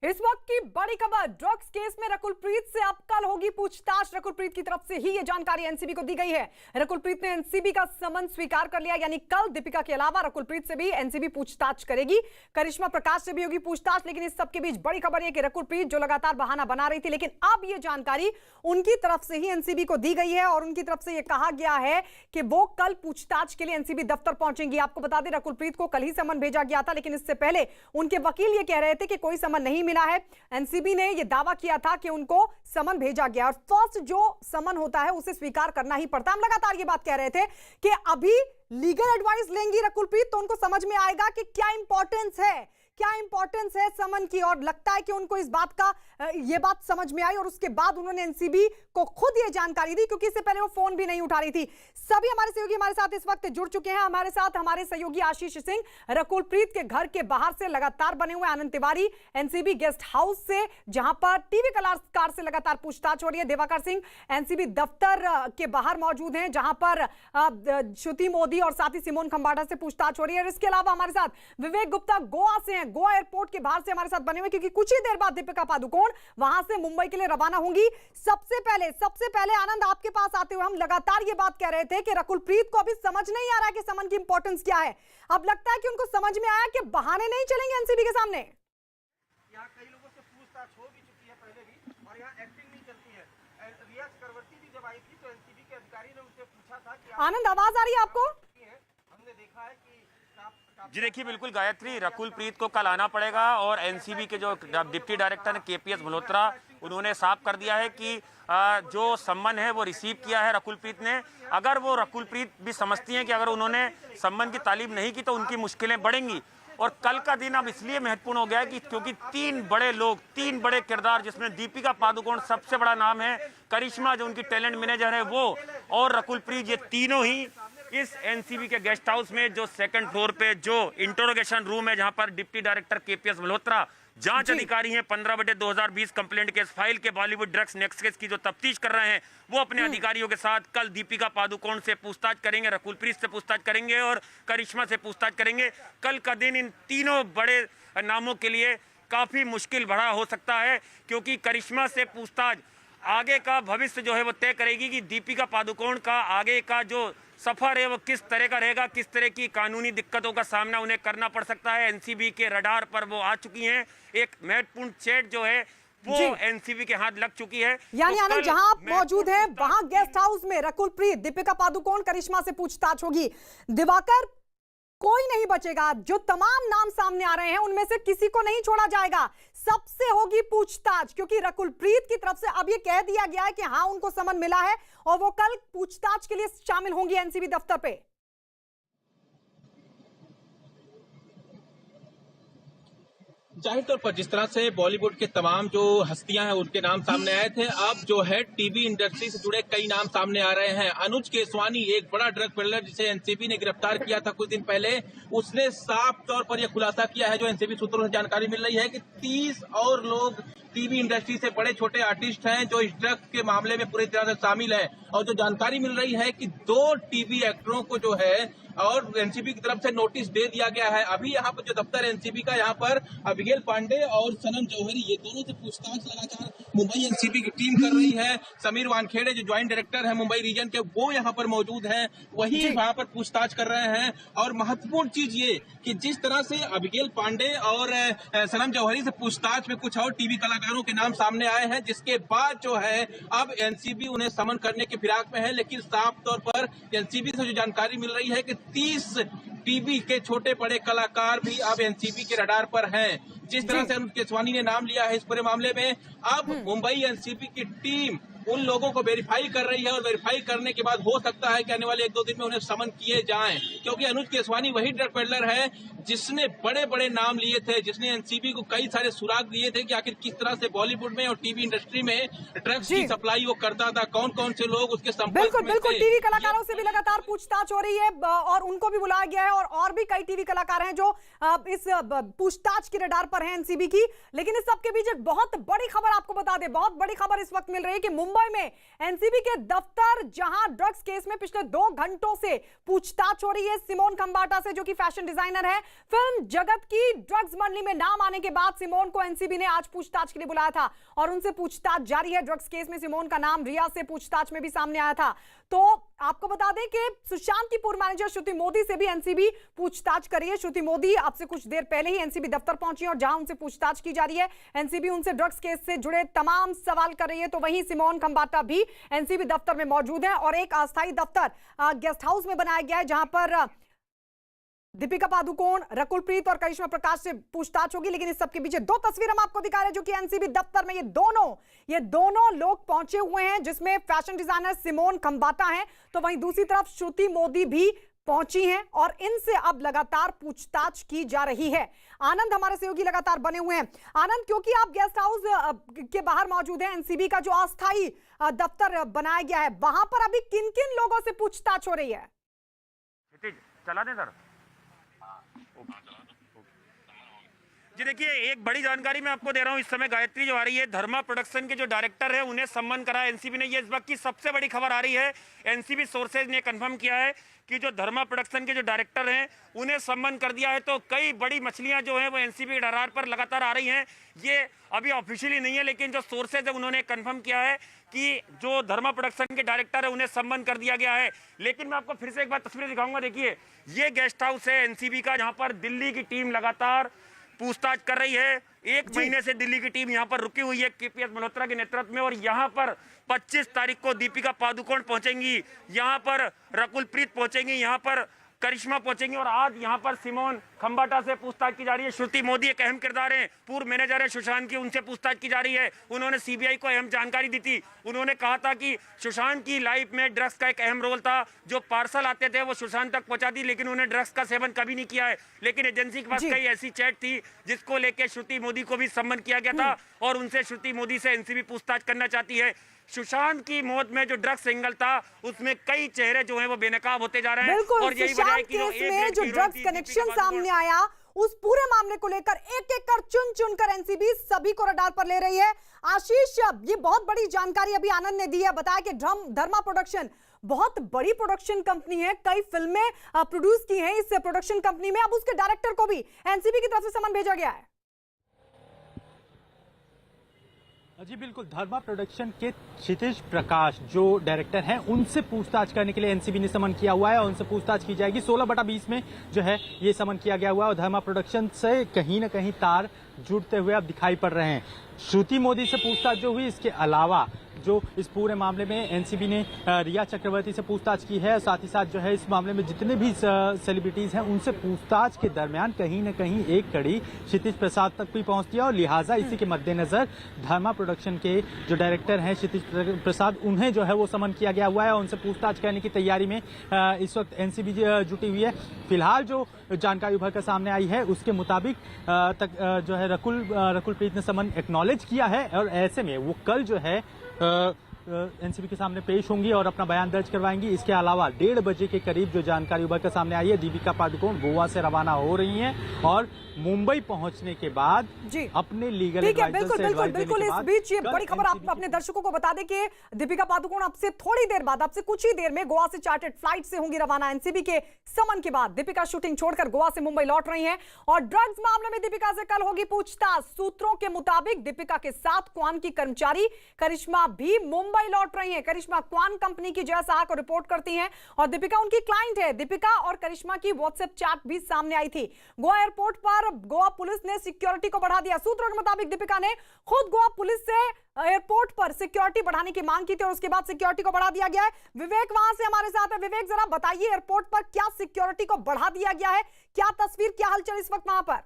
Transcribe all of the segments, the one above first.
इस वक्त की बड़ी खबर, ड्रग्स केस में रकुलप्रीत से अब कल होगी पूछताछ। रकुलप्रीत की तरफ से ही ये जानकारी एनसीबी को दी गई है। रकुलप्रीत ने एनसीबी का समन स्वीकार कर लिया, यानी कल दीपिका के अलावा रकुलप्रीत से भी एनसीबी पूछताछ करेगी। करिश्मा प्रकाश से भी होगी पूछताछ। लेकिन इस सबके बीच बड़ी खबर यह कि रकुलप्रीत जो लगातार बहाना बना रही थी, लेकिन अब यह जानकारी उनकी तरफ से ही एनसीबी को दी गई है और उनकी तरफ से यह कहा गया है कि वो कल पूछताछ के लिए एनसीबी दफ्तर पहुंचेंगी। आपको बता दें, रकुलप्रीत को कल ही समन भेजा गया था, लेकिन इससे पहले उनके वकील ये कह रहे थे कि कोई समन नहीं मिला है। एनसीबी ने यह दावा किया था कि उनको समन भेजा गया और फर्स्ट जो समन होता है उसे स्वीकार करना ही पड़ता है। हम लगातार ये बात कह रहे थे कि अभी लीगल एडवाइस लेंगी रकुलप्रीत तो उनको समझ में आएगा कि क्या इंपॉर्टेंस है समन की, और लगता है कि उनको इस बात का ये बात समझ में आई और उसके बाद उन्होंने एनसीबी को खुद ये जानकारी दी, क्योंकि इससे पहले वो फोन भी नहीं उठा रही थी। सभी हमारे सहयोगी हमारे साथ इस वक्त जुड़ चुके हैं। हमारे साथ हमारे सहयोगी आशीष सिंह रकुलप्रीत के घर के बाहर से लगातार बने हुए, आनंद तिवारी एनसीबी गेस्ट हाउस से जहां पर टीवी कलाकार से लगातार पूछताछ हो रही है, दिवाकर सिंह एनसीबी दफ्तर के बाहर मौजूद हैं जहां पर श्रुति मोदी और साथ ही सिमोन खंबाटा से पूछताछ हो रही है। इसके अलावा हमारे साथ विवेक गुप्ता गोवा से हैं, गोवा एयरपोर्ट के बाहर से हमारे साथ बने हुए, क्योंकि कुछ ही देर बाद दीपिका पादुकोण वहां से मुंबई के लिए रवाना होंगी। सबसे पहले आनंद, आपके पास आते हुए हम लगातार ये बात कह रहे थे कि रकुलप्रीत को अभी समझ नहीं आ रहा है कि समन की इंपॉर्टेंस क्या है। अब लगता है कि उनको समझ में आया कि बहाने नहीं चलेंगे एनसीबी के सामने। यहाँ कई लोगों से पूछताछ हो भी चुकी है पहले भी, और यहाँ एक्टिंग नहीं चलती है। रिया चक्रवर्ती भी जब आई थी तो एनसीबी के अधिकारी ने उनसे पूछा था कि आनंद, आवाज आ रही है आपको? हमने देखा है कि जी देखिए, बिल्कुल गायत्री, रकुलप्रीत को कल आना पड़ेगा और एनसीबी के जो डिप्टी डायरेक्टर केपीएस मल्होत्रा, उन्होंने साफ कर दिया है कि जो सम्मन है वो रिसीव किया है रकुलप्रीत ने। अगर वो रकुलप्रीत भी समझती हैं कि अगर उन्होंने सम्मन की तालीम नहीं की तो उनकी मुश्किलें बढ़ेंगी। और कल का दिन अब इसलिए महत्वपूर्ण हो गया है कि क्योंकि तीन बड़े किरदार, जिसमें दीपिका पादुकोण सबसे बड़ा नाम है, करिश्मा जो उनकी टैलेंट मैनेजर है वो, और रकुलप्रीत, ये तीनों ही इस एनसीबी के गेस्ट हाउस में जो सेकंड फ्लोर पे जो इंटरोगेशन रूम है, जहां पर डिप्टी डायरेक्टर केपीएस मल्होत्रा जांच अधिकारी हैं 15/2020 कंप्लेंट केस फाइल के बॉलीवुड ड्रग्स नेक्सस की जो तफ्तीश कर रहे हैं, वो अपने अधिकारियों के साथ कल दीपिका पादुकोण से पूछताछ करेंगे, रकुलप्रीत से पूछताछ करेंगे और करिश्मा से पूछताछ करेंगे। कल का दिन इन तीनों बड़े नामों के लिए काफी मुश्किल भरा हो सकता है, क्योंकि करिश्मा से पूछताछ आगे का भविष्य जो है वो तय करेगी कि दीपिका पादुकोण का आगे का जो सफर है वो किस तरह का रहेगा, किस तरह की कानूनी दिक्कतों का सामना उन्हें करना पड़ सकता है। एनसीबी के रडार पर वो आ चुकी हैं। एक महत्वपूर्ण चैट जो है वो एनसीबी के हाथ लग चुकी है। यानी तो आनंद, जहां आप मौजूद हैं वहां गेस्ट हाउस में रकुलप्रीत, दीपिका पादुकोण, करिश्मा से पूछताछ होगी। दिवाकर, कोई नहीं बचेगा। जो तमाम नाम सामने आ रहे हैं उनमें से किसी को नहीं छोड़ा जाएगा, सबसे होगी पूछताछ, क्योंकि रकुलप्रीत की तरफ से अब यह कह दिया गया है कि हाँ उनको समन मिला है और वो कल पूछताछ के लिए शामिल होंगी एनसीबी दफ्तर पे। जाहिर तौर पर जिस तरह से बॉलीवुड के तमाम जो हस्तियां हैं उनके नाम सामने आए थे, अब जो है टीवी इंडस्ट्री से जुड़े कई नाम सामने आ रहे हैं। अनुज केसवानी, एक बड़ा ड्रग पेडलर जिसे एनसीबी ने गिरफ्तार किया था कुछ दिन पहले, उसने साफ तौर पर यह खुलासा किया है, जो एनसीबी सूत्रों से जानकारी मिल रही है, कि 30 और लोग टीवी इंडस्ट्री से बड़े छोटे आर्टिस्ट हैं जो इस ड्रग्स के मामले में पूरी तरह से शामिल है। और जो जानकारी मिल रही है कि 2 टीवी एक्टरों को जो है और एनसीबी की तरफ से नोटिस दे दिया गया है। अभी यहाँ पर जो दफ्तर एनसीबी का, यहाँ पर अबिगेल पांडे और सनम जौहरी, ये दोनों से पूछताछ लगातार मुंबई एनसीबी की टीम कर रही है। समीर वानखेड़े जो ज्वाइंट डायरेक्टर है मुंबई रीजन के, वो यहाँ पर मौजूद हैं, वही वहाँ पर पूछताछ कर रहे हैं। और महत्वपूर्ण चीज ये कि जिस तरह से अबिगेल पांडे और सनम जौहरी से पूछताछ में कुछ और टीवी कलाकारों के नाम सामने आए हैं, जिसके बाद जो है अब एनसीबी उन्हें समन करने के फिराक में है। लेकिन साफ तौर पर एनसीबी से जो जानकारी मिल रही है कि 30 टीवी के छोटे बड़े कलाकार भी अब एनसीबी के रडार पर हैं। जिस तरह से अनुज केसवानी ने नाम लिया है इस पूरे मामले में, अब मुंबई एनसीबी की टीम उन लोगों को वेरीफाई कर रही है और वेरीफाई करने के बाद हो सकता है कि आने वाले 1-2 दिन में उन्हें समन किए जाएं, क्योंकि अनुज केसवानी वही ड्रग पेडलर है जिसने बड़े बड़े नाम लिए थे, जिसने एनसीबी को कई सारे सुराग दिए थे कि आखिर किस तरह से बॉलीवुड में और टीवी इंडस्ट्री में ड्रग्स की सप्लाई वो करता था, कौन कौन से लोग उसके संपर्क में थे। बिल्कुल, टीवी कलाकारों से भी लगातार पूछताछ हो रही है और उनको भी बुलाया गया है और भी कई टीवी कलाकार हैं जो इस पूछताछ के रडार पर हैं एनसीबी की। लेकिन इस सबके बीच एक बहुत बड़ी खबर आपको बता दें, बहुत बड़ी खबर इस वक्त मिल रही है कि मुंबई में एनसीबी के दफ्तर, जहां ड्रग्स केस में पिछले 2 घंटों से पूछताछ हो रही है सिमोन खंबाटा से, जो कि फैशन डिजाइनर है। फिल्म जगत की ड्रग्स मंडली में नाम आने के बाद सिमोन को एनसीबी ने आज पूछताछ के लिए बुलाया था और उनसे पूछताछ जारी है। ड्रग्स केस में सिमोन का नाम रिया से पूछताछ में भी सामने आया था। तो आपको बता दें कि सुशांत की पूर्व मैनेजर श्रुति मोदी से भी एनसीबी पूछताछ कर रही है। श्रुति मोदी अब से कुछ देर पहले ही एनसीबी दफ्तर पहुंची और जहां उनसे पूछताछ की जा रही है। एनसीबी उनसे ड्रग्स केस से जुड़े तमाम सवाल कर रही है। तो वहीं सिमोन खंबाटा भी एनसीबी दफ्तर में मौजूद है और एक अस्थायी दफ्तर गेस्ट हाउस में बनाया गया है, जहां पर दीपिका पादुकोण, रकुल प्रीत और करिश्मा प्रकाश से पूछताछ होगी। लेकिन इस सबके पीछे 2 तस्वीर हम आपको दिखा रहे हैं, जो कि एनसीबी दफ्तर में ये दोनों लोग पहुंचे हुए हैं, जिसमें फैशन डिजाइनर सिमोन खंबाटा हैं, तो वहीं दूसरी तरफ श्रुति मोदी भी पहुंची हैं और इनसे अब लगातार पूछताछ की जा रही है। आनंद हमारे सहयोगी लगातार बने हुए हैं। आनंद, क्योंकि आप गेस्ट हाउस के बाहर मौजूद हैं, एनसीबी का जो अस्थायी दफ्तर बनाया गया है, वहां पर अभी किन किन लोगों से पूछताछ हो रही है? चला दें सर। जी देखिए, एक बड़ी जानकारी मैं आपको दे रहा हूं इस समय गायत्री जो आ रही है, धर्मा प्रोडक्शन के जो डायरेक्टर है उन्हें सम्मन करा एनसीबी ने। ये इस वक्त की सबसे बड़ी खबर आ रही है। एनसीबी सोर्सेज ने कंफर्म किया है कि जो धर्मा प्रोडक्शन के जो डायरेक्टर हैं उन्हें सम्मन कर दिया है। तो कई बड़ी मछलियां जो हैं वो एनसीबी के डरार पर लगातार आ रही हैं। ये अभी ऑफिशियली नहीं है, लेकिन जो सोर्सेज है उन्होंने कंफर्म किया है कि जो धर्मा प्रोडक्शन के डायरेक्टर है उन्हें सम्मन कर दिया गया है। लेकिन मैं आपको फिर से एक बार तस्वीरें दिखाऊंगा। देखिए, ये गेस्ट हाउस है एनसीबी का, जहां पर दिल्ली की टीम लगातार पूछताछ कर रही है। 1 महीने से दिल्ली की टीम यहां पर रुकी हुई है केपीएस मल्होत्रा के नेतृत्व में, और यहां पर 25 तारीख को दीपिका पादुकोण पहुंचेंगी, यहां पर रकुल प्रीत पहुंचेंगी, यहां पर करिश्मा पहुंचेंगी, और आज यहां पर सिमोन खंबाटा से पूछताछ की जा रही है। श्रुति मोदी एक अहम किरदार है, पूर्व मैनेजर है सुशांत की, उनसे पूछताछ की जा रही है। उन्होंने सीबीआई को अहम जानकारी दी थी। उन्होंने कहा था कि सुशांत की लाइफ में ड्रग्स का एक अहम रोल था। जो पार्सल आते थे वो सुशांत तक पहुंचा दी, लेकिन उन्हें ड्रग्स का सेवन कभी नहीं किया है। लेकिन एजेंसी के पास कई ऐसी चैट थी जिसको लेकर श्रुति मोदी को भी सम्मन किया गया था, और उनसे श्रुति मोदी से एनसीबी पूछताछ करना चाहती है। सुशांत की मौत में जो ड्रग्स एंगल था उसमें कई चेहरे जो हैं वो बेनकाब होते जा रहे हैं। बिल्कुल, और यही वजह है कि जो ड्रग्स कनेक्शन सामने आया, उस पूरे मामले को लेकर एक कर चुन कर एनसीबी सभी को रडार पर ले रही है। आशीष, ये बहुत बड़ी जानकारी अभी आनंद ने दी है। बताया कि धर्मा प्रोडक्शन बहुत बड़ी प्रोडक्शन कंपनी है, कई फिल्में प्रोड्यूस की हैं इस प्रोडक्शन कंपनी में। अब उसके डायरेक्टर को भी एनसीबी की तरफ से समन भेजा गया है। जी बिल्कुल, धर्मा प्रोडक्शन के क्षितिज प्रकाश जो डायरेक्टर हैं उनसे पूछताछ करने के लिए एनसीबी ने समन किया हुआ है और उनसे पूछताछ की जाएगी। 16/20 में जो है ये समन किया गया हुआ है और धर्मा प्रोडक्शन से कहीं ना कहीं तार जुड़ते हुए अब दिखाई पड़ रहे हैं। श्रुति मोदी से पूछताछ जो हुई, इसके अलावा जो इस पूरे मामले में एनसीबी ने रिया चक्रवर्ती से पूछताछ की है, साथ ही साथ जो है इस मामले में जितने भी सेलिब्रिटीज हैं उनसे पूछताछ के दरमियान कहीं न कहीं एक कड़ी क्षितिज प्रसाद तक भी पहुंचती है, और लिहाजा इसी के मद्देनजर धर्मा प्रोडक्शन के जो डायरेक्टर हैं क्षितिज प्रसाद, उन्हें जो है वो समन किया गया हुआ है और उनसे पूछताछ करने की तैयारी में इस वक्त एनसीबी जुटी हुई है। फिलहाल जो जानकारी उभर कर सामने आई है उसके मुताबिक तक जो है रकुल प्रीत ने समन एक्नॉलेज किया है, और ऐसे में वो कल जो है एनसीबी के सामने पेश होंगी और अपना बयान दर्ज करवाएंगी। इसके अलावा 1:30 बजे के करीब जो जानकारी उभर कर सामने आई है, दीपिका पादुकोण गोवा से रवाना हो रही हैं और मुंबई पहुंचने के बाद अपने लीगल एडवाइजर से एडवाइस देने के इस बाद बीच ये बड़ी खबर आप अपने दर्शकों को बता दें कि दीपिका पादुकोण अब से थोड़ी देर बाद, अब से कुछ ही देर में गोवा से चार्टर्ड फ्लाइट से होंगी रवाना। एनसीबी के समन के बाद दीपिका शूटिंग छोड़कर गोवा से मुंबई लौट रही हैं और ड्रग्स मामले में दीपिका से कल होगी पूछताछ। सूत्रों के मुताबिक दीपिका के साथ क्वान की कर्मचारी करिश्मा भी मुंबई लौट रही है। करिश्मा क्वान कंपनी की जय साहा को रिपोर्ट करती हैं और दीपिका उनकी क्लाइंट है। दीपिका और करिश्मा की व्हाट्सएप चैट भी सामने आई थी। गोवा एयरपोर्ट पर गोवा पुलिस ने सिक्योरिटी को बढ़ा दिया। सूत्रों के मुताबिक दीपिका ने खुद गोवा पुलिस से एयरपोर्ट पर सिक्योरिटी बढ़ाने की मांग की थी और उसके बाद सिक्योरिटी को बढ़ा दिया गया है। विवेक वहां से हमारे साथ है। विवेक, जरा बताइए एयरपोर्ट पर क्या सिक्योरिटी को बढ़ा दिया गया है, क्या तस्वीर, क्या हलचल इस वक्त वहां पर?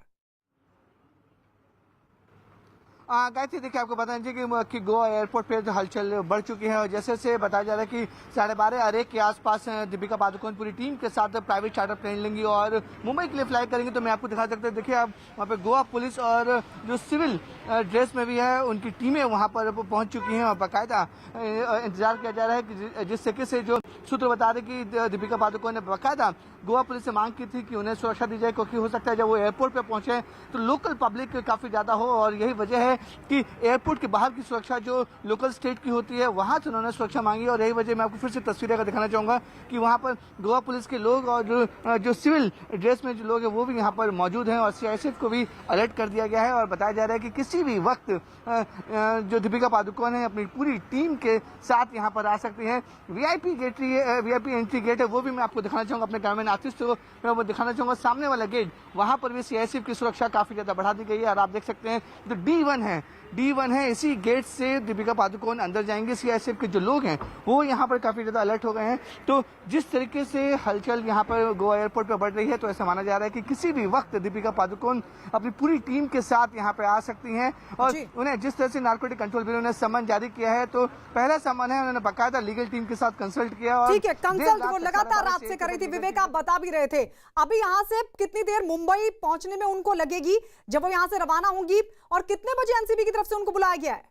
गायत्री, देखिए आपको बताना चाहिए कि गोवा एयरपोर्ट पे जो हलचल बढ़ चुकी है और जैसे से बताया जा रहा है कि 12:30 अरे के आसपास दीपिका पादुकोण पूरी टीम के साथ प्राइवेट चार्टर प्लेन लेंगी और मुंबई के लिए फ्लाई करेंगे। तो मैं आपको दिखा सकता हूँ, देखिए आप वहाँ पे गोवा पुलिस और जो सिविल ड्रेस में भी है उनकी टीमें वहाँ पर पहुँच चुकी हैं और बाकायदा इंतजार किया जा रहा है कि जिस तरीके से जो सूत्र बता रहे कि दीपिका पादुकोण ने बाकायदा गोवा पुलिस से मांग की थी कि उन्हें सुरक्षा दी जाए, क्योंकि हो सकता है जब वो एयरपोर्ट पे पहुंचे तो लोकल पब्लिक काफी ज्यादा हो, और यही वजह है कि एयरपोर्ट के बाहर की सुरक्षा जो लोकल स्टेट की होती है वहां से उन्होंने सुरक्षा मांगी। और यही वजह मैं आपको फिर से तस्वीरें दिखाना चाहूंगा कि वहां पर गोवा पुलिस के लोग और जो सिविल ड्रेस में जो लोग हैं वो भी यहाँ पर मौजूद हैं, और सीआईएसएफ को भी अलर्ट कर दिया गया है। और बताया जा रहा है कि किसी भी वक्त जो दीपिका पादुकोण है अपनी पूरी टीम के साथ यहाँ पर आ सकती हैं। वीआईपी एंट्री गेट है वो भी मैं आपको दिखाना चाहूंगा, अपने कैमरामैन आतिश को मैं वो दिखाना चाहूंगा। सामने वाला गेट वहां पर भी सीआईएसएफ की सुरक्षा काफी ज्यादा बढ़ा दी गई है, और आप देख सकते हैं जो D1 है इसी गेट से दीपिका पादुकोण अंदर जाएंगे। सीआईएसएफ के जो लोग हैं वो यहाँ पर काफी ज्यादा अलर्ट हो गए हैं। तो जिस तरीके से हलचल यहाँ पर गोवा एयरपोर्ट पर बढ़ रही है, तो ऐसा माना जा रहा है कि किसी भी वक्त दीपिका पादुकोण अपनी पूरी टीम के साथ यहाँ पे आ सकती हैं। और उन्हें जिस तरह से नार्कोटिक कंट्रोल ब्यूरो ने समन जारी किया है, तो पहला समन है उन्होंने बाकायदा लीगल टीम के साथ कंसल्ट किया। और ठीक है, कंसल्ट वो लगातार रात से कर रही थी। विवेक, आप बता भी रहे थे अभी यहाँ से कितनी देर मुंबई पहुंचने में उनको लगेगी जब वो यहाँ से रवाना होंगी, और कितने बजे एनसीबी की तरफ से उनको बुलाया गया है?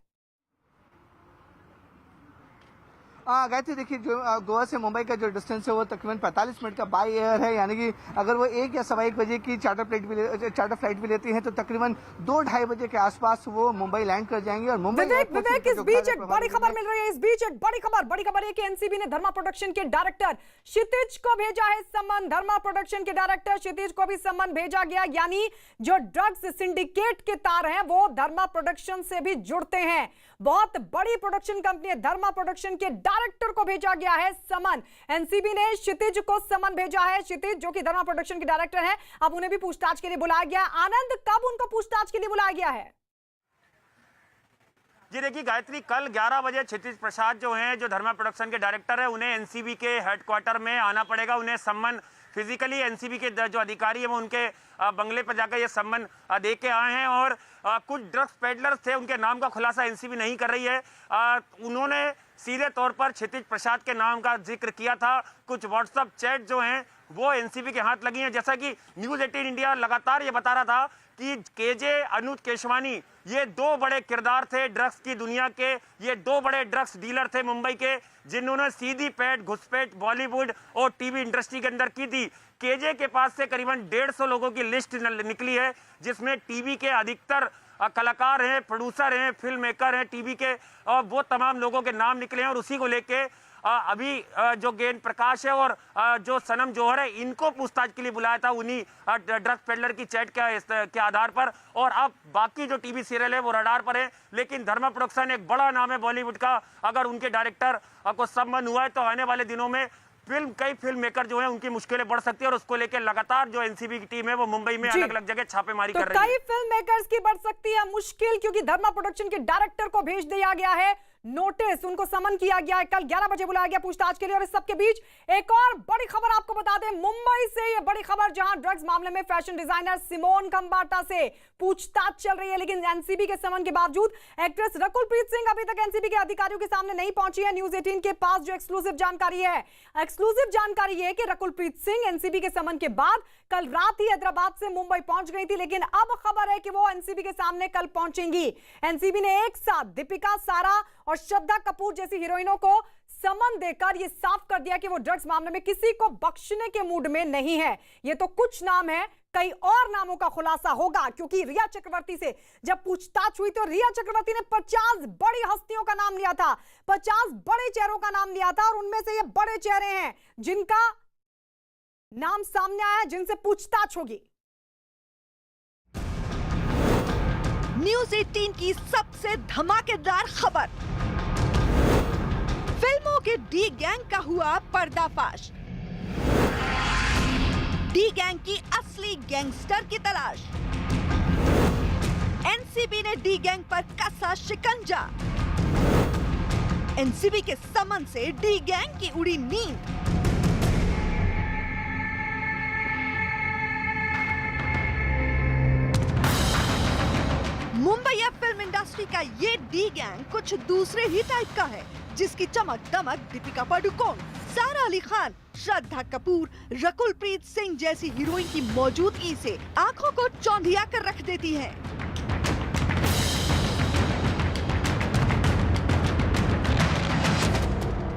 गायत्री देखिए, जो गोवा से मुंबई का जो डिस्टेंस है वो तकरीबन 45 मिनट का बाई एयर है, यानी कि अगर वो 1 या सवा 1 बजे की चार्टर फ्लाइट भी लेती हैं तो तकरीबन 2-2:30 बजे के आसपास वो मुंबई लैंड कर जाएंगे। और मुंबई विवेक, इस बीच एक बड़ी खबर मिल रही है, इस बीच एक बड़ी खबर है कि एनसीबी ने धर्मा प्रोडक्शन के डायरेक्टर क्षितिज को भेजा है सम्मन। धर्मा प्रोडक्शन के डायरेक्टर क्षितिज को भी सम्मन भेजा गया, यानी जो ड्रग्स सिंडिकेट के तार हैं वो धर्मा प्रोडक्शन से भी जुड़ते हैं। बहुत बड़ी प्रोडक्शन कंपनी है धर्मा प्रोडक्शन के डायरेक्टर को भेजा गया है समन। एनसीबी ने क्षितिज को समन भेजा है। क्षितिज जो कि धर्मा प्रोडक्शन के डायरेक्टर हैं, अब उन्हें भी पूछताछ के लिए बुलाया गया। आनंद, कब उनको पूछताछ के लिए बुलाया गया है? जी देखिए गायत्री, कल 11 बजे क्षितिज प्रसाद जो हैं, जो धर्मा प्रोडक्शन के डायरेक्टर है, उन्हें एनसीबी के हेडक्वार्टर में आना पड़ेगा। उन्हें सम्मन फिजिकली एनसीबी के जो अधिकारी है वो उनके बंगले पर जाकर ये सम्मन दे के आए हैं। और कुछ ड्रग्स पेडलर्स थे, उनके नाम का खुलासा एनसीबी नहीं कर रही है। उन्होंने सीधे तौर पर क्षितिज प्रसाद के नाम का जिक्र किया था। कुछ व्हाट्सएप चैट जो हैं वो एनसीबी के हाथ लगी हैं। जैसा कि न्यूज़ 18 इंडिया लगातार ये बता रहा था कि केजे, अनुज केशवानी, ये 2 बड़े किरदार थे ड्रग्स की दुनिया के। ये 2 बड़े ड्रग्स डीलर थे मुंबई के, जिन्होंने सीधी पैठ घुसपैठ बॉलीवुड और टीवी इंडस्ट्री के अंदर की थी। केजे के पास से करीबन 150 लोगों की लिस्ट निकली है, जिसमें टीवी के अधिकतर कलाकार हैं, प्रोड्यूसर हैं, फिल्म मेकर हैं टीवी के, और वो तमाम लोगों के नाम निकले हैं। और उसी को लेके अभी जो गेंद प्रकाश है और जो सनम जौहर है, इनको पूछताछ के लिए बुलाया था उन्हीं ड्रग पेडलर की चैट के आधार पर। और अब बाकी जो टीवी सीरियल है वो रडार पर है। लेकिन धर्मा प्रोडक्शन एक बड़ा नाम है बॉलीवुड का, अगर उनके डायरेक्टर को सम्मन हुआ है तो आने वाले दिनों में कई फिल्म मेकर जो है उनकी मुश्किलें बढ़ सकती है। और उसको लेकर लगातार जो एनसीबी की टीम है वो मुंबई में अलग अलग जगह छापेमारी कर रही है। कई फिल्म मेकर्स की बढ़ सकती है मुश्किल, क्योंकि धर्मा प्रोडक्शन के डायरेक्टर को भेज दिया गया है नोटिस, उनको समन किया गया है। कल 11 बजे बुलाया गया पूछताछ के लिए। और इस सबके बीच एक और बड़ी खबर आपको बता दें, मुंबई से ये बड़ी खबर, जहां ड्रग्स मामले में फैशन डिजाइनर सिमोन खंबाटा से पूछताछ चल रही है, लेकिन एनसीबी के समन के बावजूद एक्ट्रेस रकुलप्रीत सिंह अभी तक एनसीबी के अधिकारियों के सामने नहीं पहुंची है। न्यूज़ 18 के पास जो एक्सक्लूसिव जानकारी है, एक्सक्लूसिव जानकारी है कि रकुलप्रीत सिंह एनसीबी के समन के बाद कल रात ही हैदराबाद से मुंबई पहुंच गई थी, लेकिन अब खबर है कि वो एनसीबी के सामने कल पहुंचेंगी। एनसीबी ने एक साथ दीपिका, सारा और श्रद्धा कपूर जैसी हीरोइनों को समन देकर ये साफ कर दिया कि वो ड्रग्स मामले में किसी को बख्शने के मूड में नहीं है। ये तो कुछ नाम है, कई और नामों का खुलासा होगा, क्योंकि रिया चक्रवर्ती से जब पूछताछ हुई तो रिया चक्रवर्ती ने 50 बड़ी हस्तियों का नाम लिया था, 50 बड़े चेहरों का नाम लिया था, और उनमें से ये बड़े चेहरे हैं जिनका नाम सामने आया, जिनसे पूछताछ होगी। न्यूज़ 18 की सबसे धमाकेदार खबर, फिल्मों के डी गैंग का हुआ पर्दाफाश। डी गैंग की असली गैंगस्टर की तलाश, एनसीबी ने डी गैंग पर कसा शिकंजा। एनसीबी के समन से डी गैंग की उड़ी नींद। मुंबई फिल्म इंडस्ट्री का ये डी गैंग कुछ दूसरे ही टाइप का है, जिसकी चमक दमक दीपिका पादुकोण, सारा अली खान, श्रद्धा कपूर, रकुलप्रीत सिंह जैसी हीरोइन की मौजूदगी से आंखों को चौंधिया कर रख देती है।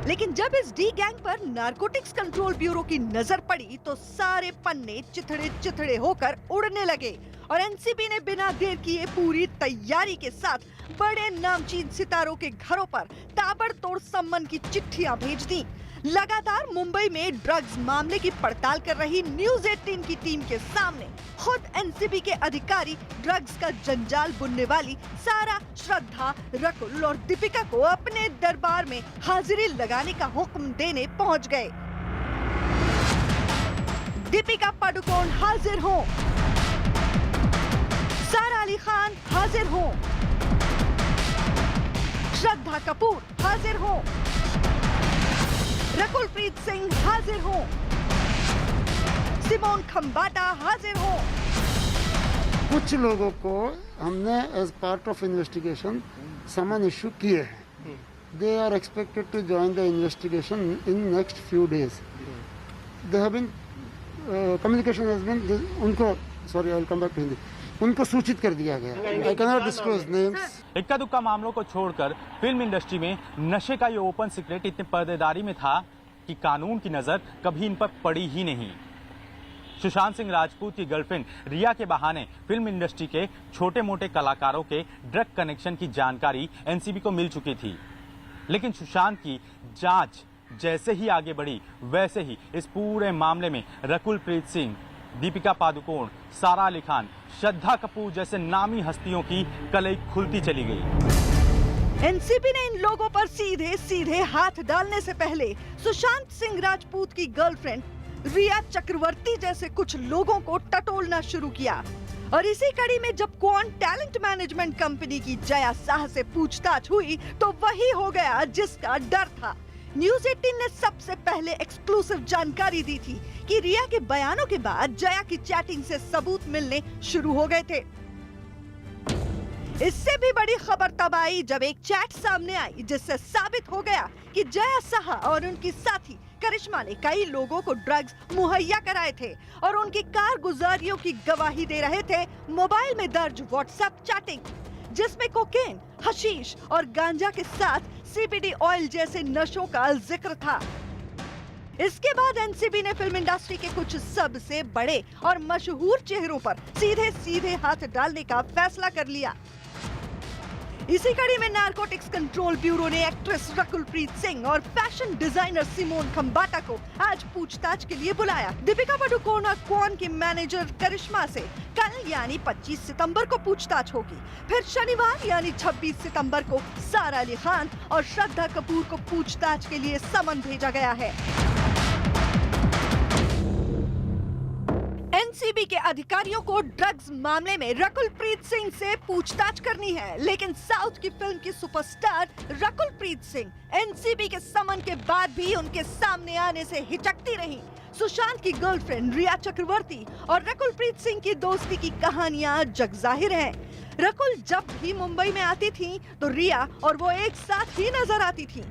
लेकिन जब इस डी गैंग पर नारकोटिक्स कंट्रोल ब्यूरो की नजर पड़ी तो सारे पन्ने चिथड़े चिथड़े होकर उड़ने लगे और एनसीबी ने बिना देर किए पूरी तैयारी के साथ बड़े नामचीन सितारों के घरों पर ताबड़तोड़ सम्मन की चिट्ठियां भेज दी। लगातार मुंबई में ड्रग्स मामले की पड़ताल कर रही न्यूज 18 की टीम के सामने खुद एनसीबी के अधिकारी ड्रग्स का जंजाल बुनने वाली सारा, श्रद्धा, रकुल और दीपिका को अपने दरबार में हाजिरी लगाने का हुक्म देने पहुंच गए। दीपिका पादुकोण हाजिर हो, सारा अली खान हाजिर हो, श्रद्धा कपूर हाजिर हो, रकुल प्रीत सिंह हाजिर हो, सिमोन खंबाटा हाजिर हो। कुछ लोगों को हमने as part of investigation summon issue किए हैं। They are expected to join the investigation in next few days. They have been communication has been उनको sorry I will come back to Hindi उनको सूचित कर दिया गया। I can not disclose names. इक्का दुक्का मामलों को छोड़कर फिल्म इंडस्ट्री में नशे का ये ओपन सीक्रेट इतने पर्देदारी में था कि कानून की नजर कभी इन पर पड़ी ही नहीं। सुशांत सिंह राजपूत की गर्लफ्रेंड रिया के बहाने फिल्म इंडस्ट्री के छोटे मोटे कलाकारों के ड्रग कनेक्शन की जानकारी एनसीबी को मिल चुकी थी, लेकिन सुशांत की जांच जैसे ही आगे बढ़ी वैसे ही इस पूरे मामले में रकुल प्रीत सिंह, दीपिका पादुकोण, सारा अली खान, श्रद्धा कपूर जैसे नामी हस्तियों की कलई खुलती चली गई। एनसीबी ने इन लोगों पर सीधे सीधे हाथ डालने से पहले सुशांत सिंह राजपूत की गर्लफ्रेंड रिया चक्रवर्ती जैसे कुछ लोगों को टटोलना शुरू किया और इसी कड़ी में जब क्वान टैलेंट मैनेजमेंट कंपनी की जया शाह से पूछताछ हुई तो वही हो गया जिसका डर था। न्यूज 18 ने सबसे पहले एक्सक्लूसिव जानकारी दी थी कि रिया के बयानों के बाद जया की चैटिंग से सबूत मिलने शुरू हो गए थे। इससे भी बड़ी खबर तब आई जब एक चैट सामने आई जिससे साबित हो गया कि जया शाह और उनकी साथी करिश्मा ने कई लोगों को ड्रग्स मुहैया कराए थे और उनकी कारगुजारियों की गवाही दे रहे थे मोबाइल में दर्ज व्हाट्सएप चैटिंग, जिसमें कोकेन, हशीश और गांजा के साथ सीबीडी ऑयल जैसे नशों का जिक्र था। इसके बाद एनसीबी ने फिल्म इंडस्ट्री के कुछ सबसे बड़े और मशहूर चेहरों पर सीधे सीधे हाथ डालने का फैसला कर लिया। इसी कड़ी में नारकोटिक्स कंट्रोल ब्यूरो ने एक्ट्रेस रकुल प्रीत सिंह और फैशन डिजाइनर सिमोन खंबाटा को आज पूछताछ के लिए बुलाया। दीपिका पादुकोण और क्वान की मैनेजर करिश्मा से कल यानी 25 सितंबर को पूछताछ होगी। फिर शनिवार यानी 26 सितंबर को सारा अली खान और श्रद्धा कपूर को पूछताछ के लिए समन भेजा गया है। एनसीबी के अधिकारियों को ड्रग्स मामले में रकुल प्रीत सिंह से पूछताछ करनी है, लेकिन साउथ की फिल्म की सुपरस्टार रकुल प्रीत सिंह एनसीबी के समन के बाद भी उनके सामने आने से हिचकती रही। सुशांत की गर्लफ्रेंड रिया चक्रवर्ती और रकुल प्रीत सिंह की दोस्ती की कहानियां जगजाहिर हैं। रकुल जब भी मुंबई में आती थी तो रिया और वो एक साथ ही नजर आती थी।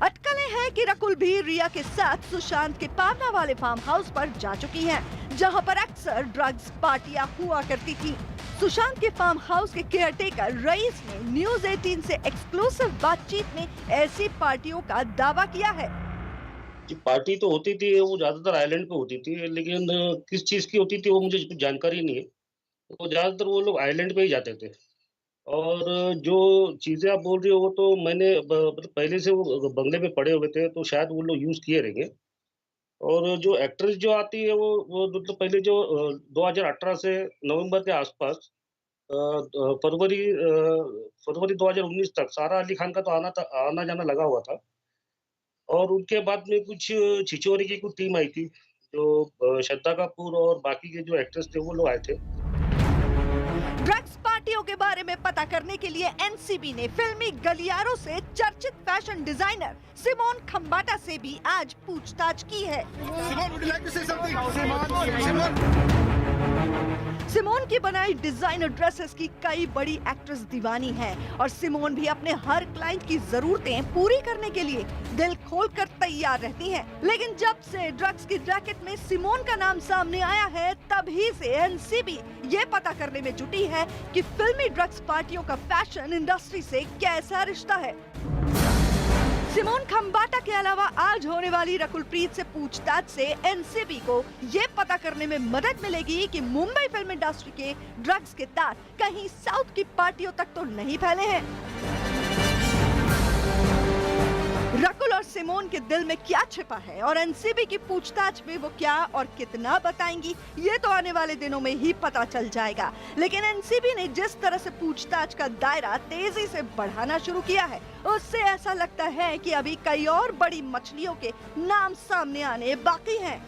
अटकलें हैं कि रकुल भी रिया के साथ सुशांत के पावना वाले फार्म हाउस पर जा चुकी हैं, जहां पर अक्सर ड्रग्स पार्टियां हुआ करती थी। सुशांत के फार्म हाउस के केयरटेकर रईस ने न्यूज 18 से एक्सक्लूसिव बातचीत में ऐसी पार्टियों का दावा किया है। पार्टी तो होती थी, वो ज्यादातर आइलैंड पे होती थी, लेकिन किस चीज की होती थी वो मुझे कुछ जानकारी नहीं है। तो ज्यादातर वो लोग आइलैंड पे ही जाते थे। और जो चीजें आप बोल रही हो वो तो मैंने पहले से वो बंगले में पड़े हुए थे, तो शायद वो लोग यूज किए रहेंगे। और जो एक्ट्रेस जो आती है वो मतलब पहले जो 2018 से नवंबर के आसपास फरवरी 2019 तक सारा अली खान का तो आना जाना लगा हुआ था। और उनके बाद में कुछ छिछोरे की कुछ टीम आई थी, जो श्रद्धा कपूर और बाकी के जो एक्ट्रेस थे वो लोग आए थे। ड्रग्स पार्टियों के बारे में पता करने के लिए एनसीबी ने फिल्मी गलियारों से चर्चित फैशन डिजाइनर सिमोन खंबाटा से भी आज पूछताछ की है। सिमोन की बनाई डिजाइनर ड्रेसेस की कई बड़ी एक्ट्रेस दीवानी हैं और सिमोन भी अपने हर क्लाइंट की जरूरतें पूरी करने के लिए दिल खोलकर तैयार रहती हैं। लेकिन जब से ड्रग्स की रैकेट में सिमोन का नाम सामने आया है, तभी से एनसीबी ये पता करने में जुटी है कि फिल्मी ड्रग्स पार्टियों का फैशन इंडस्ट्री से कैसा रिश्ता है। सिमोन खंबाटा के अलावा आज होने वाली रकुलप्रीत से पूछताछ से एनसीबी को ये पता करने में मदद मिलेगी कि मुंबई फिल्म इंडस्ट्री के ड्रग्स के तार कहीं साउथ की पार्टियों तक तो नहीं फैले हैं। रकुल और सिमोन के दिल में क्या छिपा है और एनसीबी की पूछताछ में वो क्या और कितना बताएंगी, ये तो आने वाले दिनों में ही पता चल जाएगा। लेकिन एनसीबी ने जिस तरह से पूछताछ का दायरा तेजी से बढ़ाना शुरू किया है, उससे ऐसा लगता है कि अभी कई और बड़ी मछलियों के नाम सामने आने बाकी हैं।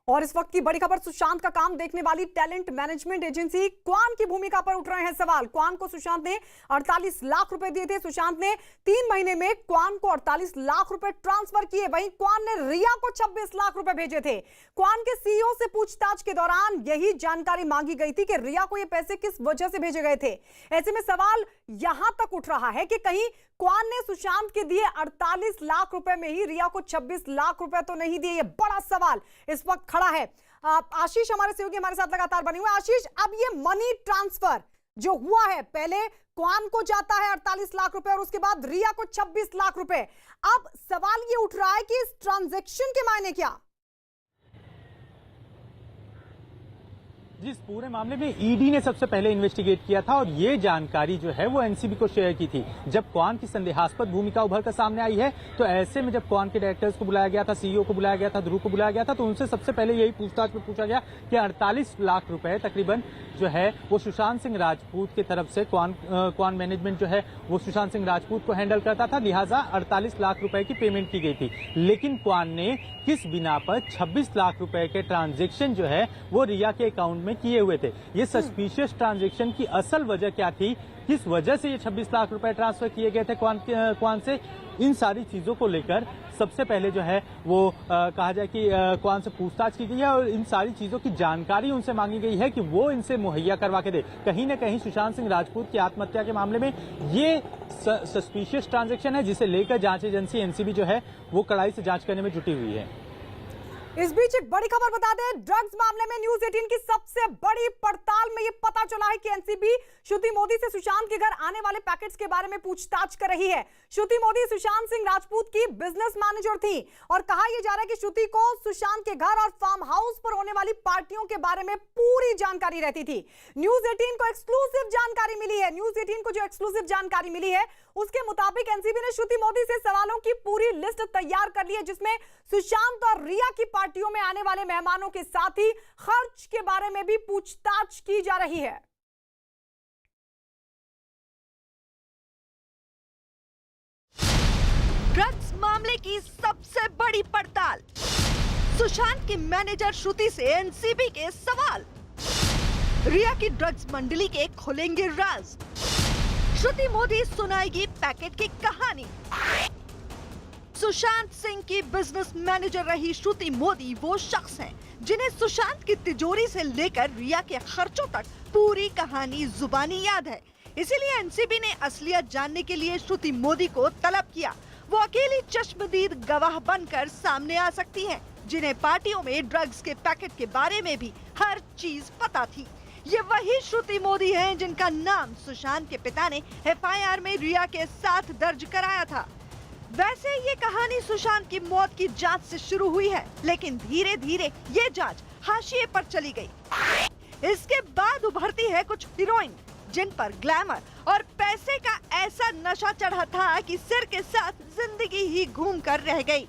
और इस वक्त की बड़ी खबर, सुशांत का काम देखने वाली टैलेंट मैनेजमेंट एजेंसी क्वान की भूमिका पर उठ रहे हैं सवाल। क्वान को सुशांत ने 48 लाख रुपए दिए थे। सुशांत ने 3 महीने में क्वान को 48 लाख रुपए ट्रांसफर किए। वहीं क्वान ने रिया को 26 लाख रुपए भेजे थे। क्वान के सीईओ से पूछताछ के दौरान यही जानकारी मांगी गई थी कि रिया को ये पैसे किस वजह से भेजे गए थे। ऐसे में सवाल यहां तक उठ रहा है कि कहीं क्वान ने सुशांत के दिए 48 लाख रुपए में ही रिया को 26 लाख रुपए तो नहीं दिए। ये बड़ा सवाल इस वक्त खड़ा है। आशीष हमारे सहयोगी हमारे साथ लगातार बने हुए। आशीष, अब ये मनी ट्रांसफर जो हुआ है, पहले क्वान को जाता है 48 लाख रुपए और उसके बाद रिया को 26 लाख रुपए। अब सवाल ये उठ रहा है कि इस ट्रांजैक्शन के मायने क्या? जिस पूरे मामले में ईडी ने सबसे पहले इन्वेस्टिगेट किया था और ये जानकारी जो है वो एनसीबी को शेयर की थी। जब क्वान की संदेहास्पद भूमिका उभर कर सामने आई है, तो ऐसे में जब क्वान के डायरेक्टर्स को बुलाया गया था, सीईओ को बुलाया गया था, ध्रुव को बुलाया गया था, तो उनसे सबसे पहले यही पूछताछ में पूछा गया कि 48 लाख रुपए तकरीबन जो है वो सुशांत सिंह राजपूत की तरफ से क्वान मैनेजमेंट जो है वो सुशांत सिंह राजपूत को हैंडल करता था, लिहाजा 48 लाख रुपए की पेमेंट की गई थी। लेकिन क्वान ने किस बिना पर 26 लाख रुपए के ट्रांजैक्शन जो है वो रिया के अकाउंट में किए हुए थे। ये सस्पिशियस ट्रांजैक्शन की असल वजह क्या थी, किस वजह से ये 26 लाख रुपए ट्रांसफर किए गए थे क्वान से, इन सारी चीजों को लेकर सबसे पहले जो है वो कहा जाए कि क्वान से पूछताछ की गई है और इन सारी चीजों की जानकारी उनसे मांगी गई है कि वो इनसे मुहैया करवा के दे। कहीं न कहीं सुशांत सिंह राजपूत की आत्महत्या के मामले में ये सस्पिशियस ट्रांजैक्शन है, जिसे लेकर जांच एजेंसी एनसीबी जो है वो कड़ाई से जांच करने में जुटी हुई है। इस बीच एक बड़ी खबर बता दें, ड्रग्स मामले में न्यूज 18 की सबसे बड़ी पड़ताल में ये पता चला है कि एनसीबी श्रुति मोदी से सुशांत के घर आने वाले पैकेट्स के बारे में पूछताछ कर रही है। श्रुति मोदी सुशांत सिंह राजपूत की बिजनेस मैनेजर थी और कहा यह जा रहा है कि श्रुति को सुशांत के घर और फार्म हाउस पर होने वाली पार्टियों के बारे में पूरी जानकारी रहती थी। न्यूज 18 को एक्सक्लूसिव जानकारी मिली है। न्यूज 18 को जो एक्सक्लूसिव जानकारी मिली है उसके मुताबिक एनसीबी ने श्रुति मोदी से सवालों की पूरी लिस्ट तैयार कर ली है, जिसमें सुशांत और रिया की पार्टियों में आने वाले मेहमानों के साथ ही खर्च के बारे में भी पूछताछ की जा रही है। ड्रग्स मामले की सबसे बड़ी पड़ताल, सुशांत की मैनेजर श्रुति से एनसीबी के सवाल, रिया की ड्रग्स मंडली के खुलेंगे राज, श्रुति मोदी सुनाएगी पैकेट की कहानी। सुशांत सिंह की बिजनेस मैनेजर रही श्रुति मोदी वो शख्स हैं जिन्हें सुशांत की तिजोरी से लेकर रिया के खर्चों तक पूरी कहानी जुबानी याद है। इसीलिए एनसीबी ने असलियत जानने के लिए श्रुति मोदी को तलब किया। वो अकेली चश्मदीद गवाह बनकर सामने आ सकती हैं, जिन्हें पार्टियों में ड्रग्स के पैकेट के बारे में भी हर चीज पता थी। ये वही श्रुति मोदी हैं जिनका नाम सुशांत के पिता ने एफआईआर में रिया के साथ दर्ज कराया था। वैसे ये कहानी सुशांत की मौत की जांच से शुरू हुई है, लेकिन धीरे धीरे ये जांच हाशिए पर चली गई। इसके बाद उभरती है कुछ हीरोइन जिन पर ग्लैमर और पैसे का ऐसा नशा चढ़ा था कि सिर के साथ जिंदगी ही घूम कर रह गई।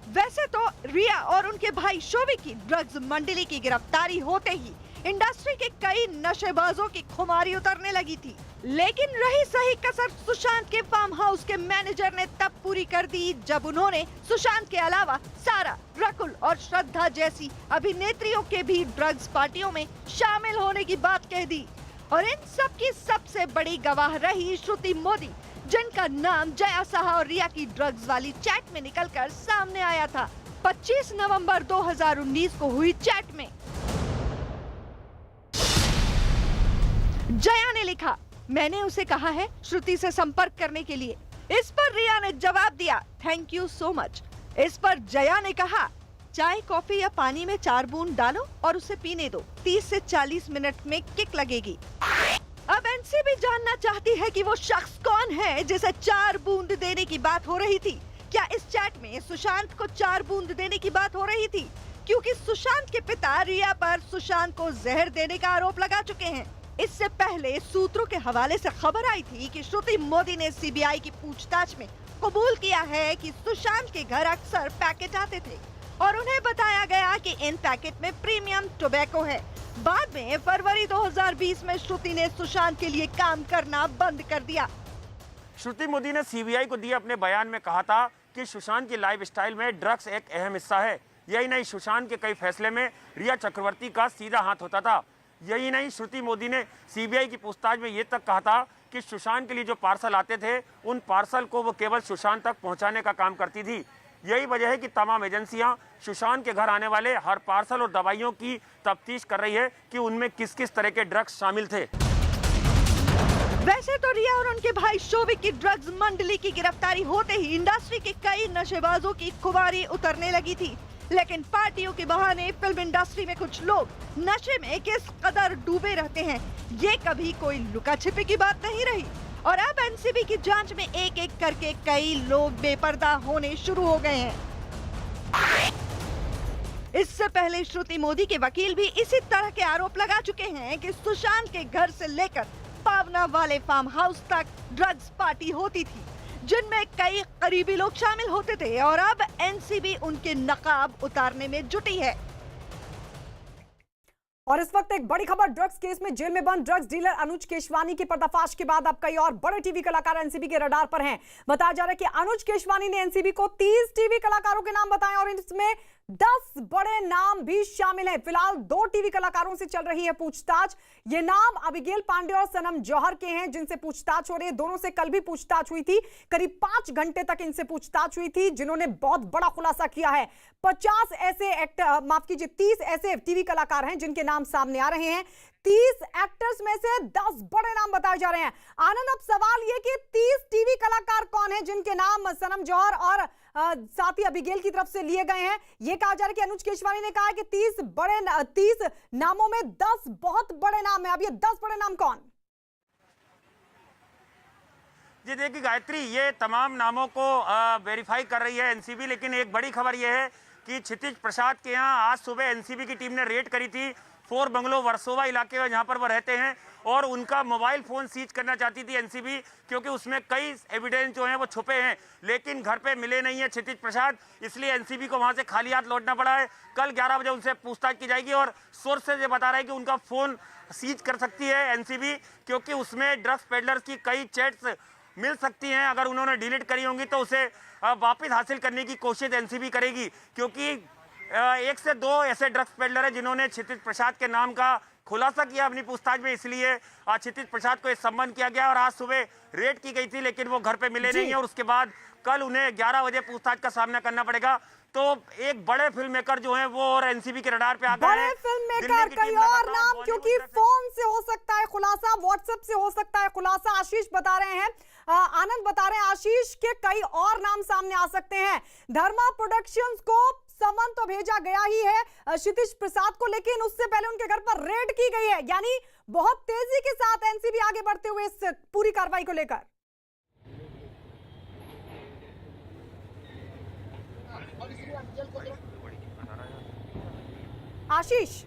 वैसे तो रिया और उनके भाई शोभी की ड्रग्स मंडली की गिरफ्तारी होते ही इंडस्ट्री के कई नशेबाजों की खुमारी उतरने लगी थी, लेकिन रही सही कसर सुशांत के फार्म हाउस के मैनेजर ने तब पूरी कर दी जब उन्होंने सुशांत के अलावा सारा, रकुल और श्रद्धा जैसी अभिनेत्रियों के भी ड्रग्स पार्टियों में शामिल होने की बात कह दी। और इन सब की सबसे बड़ी गवाह रही श्रुति मोदी, जिनका नाम जया साहा और रिया की ड्रग्स वाली चैट में निकलकर सामने आया था। 25 नवंबर 2019 को हुई चैट में। जया ने लिखा, मैंने उसे कहा है श्रुति से संपर्क करने के लिए। इस पर रिया ने जवाब दिया, थैंक यू सो मच। इस पर जया ने कहा, चाय कॉफी या पानी में 4 बूंद डालो और उसे पीने दो, 30 से 40 मिनट में किक लगेगी। अब एनसीबी जानना चाहती है कि वो शख्स कौन है जिसे 4 बूंद देने की बात हो रही थी। क्या इस चैट में सुशांत को 4 बूंद देने की बात हो रही थी? क्योंकि सुशांत के पिता रिया पर सुशांत को जहर देने का आरोप लगा चुके हैं। इससे पहले सूत्रों के हवाले से खबर आई थी कि श्रुति मोदी ने सीबीआई की पूछताछ में कबूल किया है कि सुशांत के घर अक्सर पैकेट आते थे और उन्हें बताया गया कि इन पैकेट में प्रीमियम टोबैको है। बाद में फरवरी 2020 में श्रुति ने सुशांत के लिए काम करना बंद कर दिया। श्रुति मोदी ने सीबीआई को दिए अपने बयान में कहा था कि सुशांत की लाइफस्टाइल में ड्रग्स एक अहम हिस्सा है। यही नहीं, सुशांत के कई फैसले में रिया चक्रवर्ती का सीधा हाथ होता था। यही नहीं, श्रुति मोदी ने सीबीआई की पूछताछ में ये तक कहा था कि सुशांत के लिए जो पार्सल आते थे उन पार्सल को वो केवल सुशांत तक पहुंचाने का काम करती थी। यही वजह है कि तमाम एजेंसियां सुशांत के घर आने वाले हर पार्सल और दवाइयों की तफ्तीश कर रही है कि उनमें किस किस तरह के ड्रग्स शामिल थे। वैसे तो रिया और उनके भाई शोभिक की ड्रग्स मंडली की गिरफ्तारी होते ही इंडस्ट्री के कई नशेबाजों की खुमारी उतरने लगी थी, लेकिन पार्टियों के बहाने फिल्म इंडस्ट्री में कुछ लोग नशे में किस कदर डूबे रहते हैं, ये कभी कोई लुका छिपी की बात नहीं रही। और अब एनसीबी की जांच में एक एक करके कई लोग बेपर्दा होने शुरू हो गए हैं। इससे पहले श्रुति मोदी के वकील भी इसी तरह के आरोप लगा चुके हैं कि सुशांत के घर से लेकर पावना वाले फार्म हाउस तक ड्रग्स पार्टी होती थी, जिनमें कई करीबी लोग शामिल होते थे और अब एनसीबी उनके नकाब उतारने में जुटी है। और इस वक्त एक बड़ी खबर, ड्रग्स केस में जेल में बंद ड्रग्स डीलर अनुज केशवानी के पर्दाफाश के बाद अब कई और बड़े टीवी कलाकार एनसीबी के रडार पर हैं। बताया जा रहा है कि अनुज केशवानी ने एनसीबी को 30 टीवी कलाकारों के नाम बताए और इसमें 10 बड़े नाम भी शामिल हैं। फिलहाल 2 टीवी कलाकारों से चल रही है पूछताछ। ये नाम अबिगेल पांडे और सनम जौहर के हैं, जिनसे पूछताछ हो रही है। दोनों से कल भी पूछताछ हुई थी, करीब 5 घंटे तक इनसे पूछताछ हुई थी, जिन्होंने बहुत बड़ा खुलासा किया है। 50 ऐसे एक्टर, माफ कीजिए 30 ऐसे टीवी कलाकार हैं जिनके नाम सामने आ रहे हैं। 30 एक्टर्स में से 10 बड़े नाम बताए जा रहे हैं। आनंद, अब सवाल ये कि 30 टीवी कलाकार कौन हैं जिनके नाम सनम जौहर और साथ ही अबिगेल की तरफ से लिए गए हैं? ये कहा जा रहा है कि अनुज केशवानी ने कहा है कि 30 नामों में 10 बहुत बड़े नाम है। अब ये 10 बड़े नाम कौन? जी देखिए गायत्री, ये तमाम नामों को वेरीफाई कर रही है एनसीबी, लेकिन एक बड़ी खबर ये है कि क्षितिज प्रसाद के यहाँ आज सुबह एनसीबी की टीम ने रेड करी थी 4 बंगलो वर्सोवा इलाके में, जहाँ पर वो रहते हैं, और उनका मोबाइल फोन सीज करना चाहती थी एनसीबी, क्योंकि उसमें कई एविडेंस जो हैं वो छुपे हैं, लेकिन घर पे मिले नहीं है क्षितिज प्रसाद, इसलिए एनसीबी को वहाँ से खाली हाथ लौटना पड़ा है। कल 11 बजे उनसे पूछताछ की जाएगी और सोर्स से ये बता रहा है कि उनका फोन सीज कर सकती है एनसीबी, क्योंकि उसमें ड्रग्स पेडलर्स की कई चैट्स मिल सकती हैं। अगर उन्होंने डिलीट करी होंगी तो उसे वापस हासिल करने की कोशिश एनसीबी करेगी, क्योंकि 1 से 2 ऐसे ड्रग्स पेडलर हैं जिन्होंने क्षितिज प्रसाद के नाम का खुलासा किया अपनी पूछताछ में, इसलिए क्षितिज प्रसाद को इस संबंध किया गया और आज सुबह रेड की गई थी, लेकिन वो घर पे मिले नहीं है और उसके बाद कल उन्हें 11 बजे पूछताछ का सामना करना पड़ेगा। तो एक बड़े फिल्म मेकर जो हैं वो और एनसीबी के रडार पे आ गए हैं। बड़े फिल्म मेकर, कई और नाम, क्योंकि फोन से हो सकता है खुलासा, व्हाट्सएप से हो सकता है खुलासा। आशीष बता रहे हैं, आनंद बता रहे हैं आशीष के कई और नाम सामने आ सकते हैं। धर्मा प्रोडक्शंस को समन तो भेजा गया ही है क्षितिज प्रसाद को, लेकिन उससे पहले उनके घर पर रेड की गई है, यानी बहुत तेजी के साथ एनसीबी आगे बढ़ते हुए इस पूरी कार्रवाई को लेकर। आशीष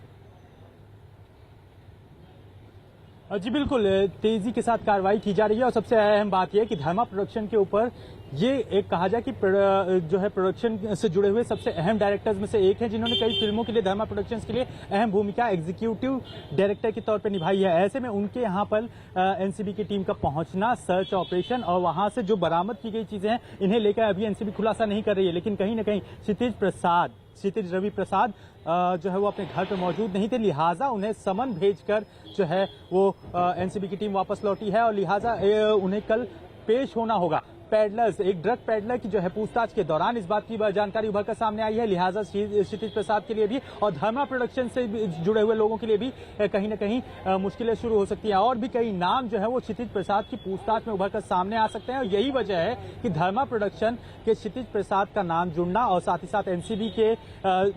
जी बिल्कुल, तेजी के साथ कार्रवाई की जा रही है और सबसे अहम बात यह है कि धर्मा प्रोडक्शन के ऊपर ये एक कहा जाए कि जो है प्रोडक्शन से जुड़े हुए सबसे अहम डायरेक्टर्स में से एक है, जिन्होंने कई फिल्मों के लिए धर्मा प्रोडक्शंस के लिए अहम भूमिका एग्जीक्यूटिव डायरेक्टर के तौर पे निभाई है। ऐसे में उनके यहाँ पर एनसीबी की टीम का पहुंचना, सर्च ऑपरेशन और वहां से जो बरामद की गई चीजें हैं, इन्हें लेकर अभी एनसीबी खुलासा नहीं कर रही है, लेकिन कहीं ना कहीं क्षितिज रवि प्रसाद जो है वो अपने घर पे मौजूद नहीं थे, लिहाजा उन्हें समन भेजकर जो है वो एनसीबी की टीम वापस लौटी है और लिहाजा उन्हें कल पेश होना होगा। पैडलर्स, एक ड्रग पैडलर की जो है पूछताछ के दौरान इस बात की जानकारी उभरकर सामने आई है, लिहाजा क्षितिज प्रसाद के लिए भी और धर्मा प्रोडक्शन से जुड़े हुए लोगों के लिए भी कहीं ना कहीं मुश्किलें शुरू हो सकती हैं। और भी कई नाम जो है वो क्षितिज प्रसाद की पूछताछ में उभरकर सामने आ सकते हैं और यही वजह है कि धर्मा प्रोडक्शन के क्षितिज प्रसाद का नाम जुड़ना और साथ ही साथ एनसीबी के